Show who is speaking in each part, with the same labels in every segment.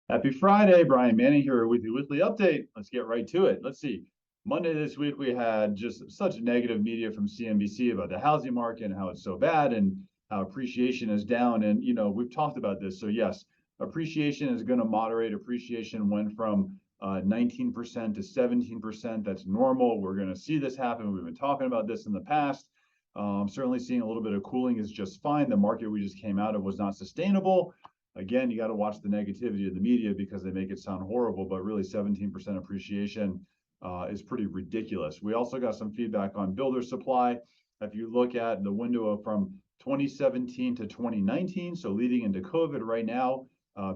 Speaker 1: Happy Friday, Brian Manning here with your weekly update. Let's get right to it. Let's see. Monday this week, we had just such negative media from CNBC about the housing market and how it's so bad and how appreciation is down. And, we've talked about this. So, yes, appreciation is going to moderate. Appreciation went from 19% to 17%. That's normal. We're going to see this happen. We've been talking about this in the past. Certainly seeing a little bit of cooling is just fine. The market we just came out of was not sustainable. Again, you got to watch the negativity of the media because they make it sound horrible, but really 17% appreciation is pretty ridiculous. We also got some feedback on builder supply. If you look at the window from 2017 to 2019, so leading into COVID right now,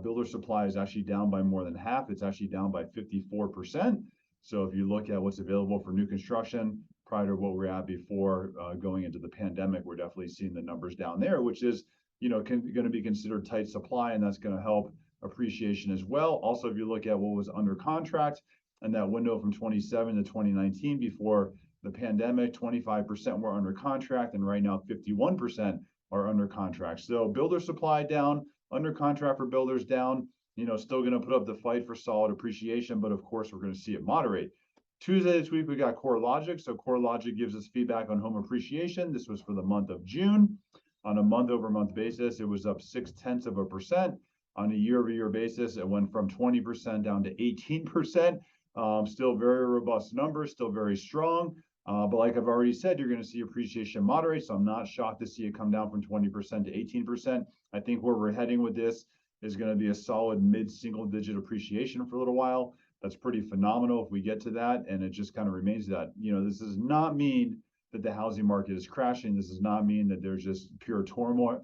Speaker 1: builder supply is actually down by more than half. It's actually down by 54%. So if you look at what's available for new construction prior to what we're at before going into the pandemic, we're definitely seeing the numbers down there, which is going to be considered tight supply, and that's going to help appreciation as well. Also, if you look at what was under contract and that window from 27 to 2019 before the pandemic, 25% were under contract, and right now 51% are under contract. So builder supply down, under contract for builders down, still going to put up the fight for solid appreciation, but of course we're going to see it moderate. Tuesday this week, we got CoreLogic. So CoreLogic gives us feedback on home appreciation. This was for the month of June. On a month-over-month basis, it was up 0.6%. On a year-over-year basis, it went from 20% down to 18%. Still very robust numbers, still very strong. But like I've already said, you're going to see appreciation moderate. So I'm not shocked to see it come down from 20% to 18%. I think where we're heading with this is going to be a solid mid-single-digit appreciation for a little while. That's pretty phenomenal if we get to that, and it just kind of remains that. This does not mean that the housing market is crashing. This does not mean that there's just pure turmoil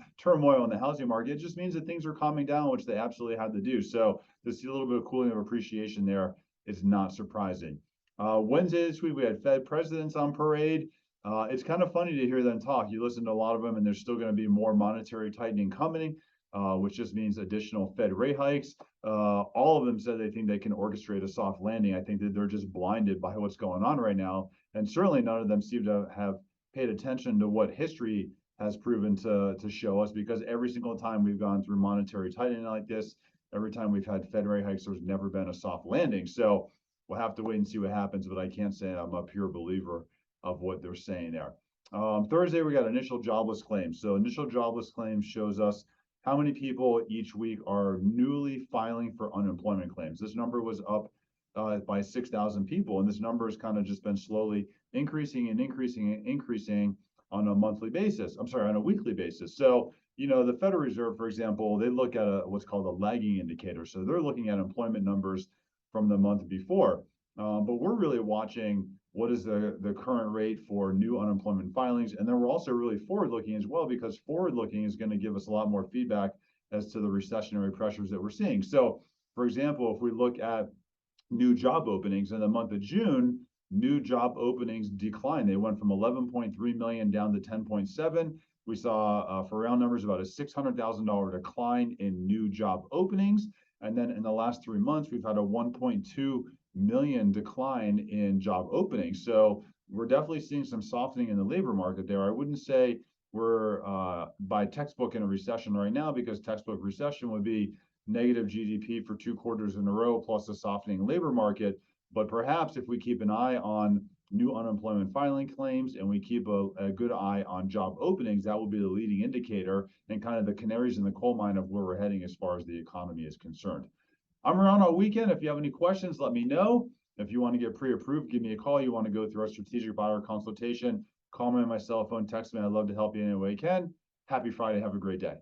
Speaker 1: in the housing market. It just means that things are calming down, which they absolutely had to do. So to see a little bit of cooling of appreciation there is not surprising. Wednesday this week, we had Fed presidents on parade. It's kind of funny to hear them talk. You listen to a lot of them, and there's still going to be more monetary tightening coming, which just means additional Fed rate hikes. All of them said they think they can orchestrate a soft landing. I think that they're just blinded by what's going on right now. And certainly none of them seem to have paid attention to what history has proven to show us, because every single time we've gone through monetary tightening like this, every time we've had Fed rate hikes, there's never been a soft landing. So we'll have to wait and see what happens, but I can't say I'm a pure believer of what they're saying there. Thursday, we got initial jobless claims. So initial jobless claims shows us how many people each week are newly filing for unemployment claims. This number was up by 6,000 people, and this number has kind of just been slowly increasing and increasing and increasing on a monthly basis. I'm sorry, on a weekly basis. So, the Federal Reserve, for example, they look at what's called a lagging indicator. So they're looking at employment numbers from the month before, but we're really watching what is the current rate for new unemployment filings. And then we're also really forward looking as well, because forward looking is going to give us a lot more feedback as to the recessionary pressures that we're seeing. So, for example, if we look at new job openings in the month of June, new job openings declined. They went from 11.3 million down to 10.7. We saw, for round numbers, about a $600,000 decline in new job openings. And then in the last 3 months, we've had a 1.2 million decline in job openings. So we're definitely seeing some softening in the labor market there. I wouldn't say we're by textbook in a recession right now, because textbook recession would be negative GDP for 2 quarters in a row, plus a softening labor market. But perhaps if we keep an eye on new unemployment filing claims and we keep a good eye on job openings, that will be the leading indicator and kind of the canaries in the coal mine of where we're heading as far as the economy is concerned. I'm around all weekend. If you have any questions, let me know. If you want to get pre-approved, give me a call. You want to go through our strategic buyer consultation, call me on my cell phone, text me. I'd love to help you any way I can. Happy Friday. Have a great day.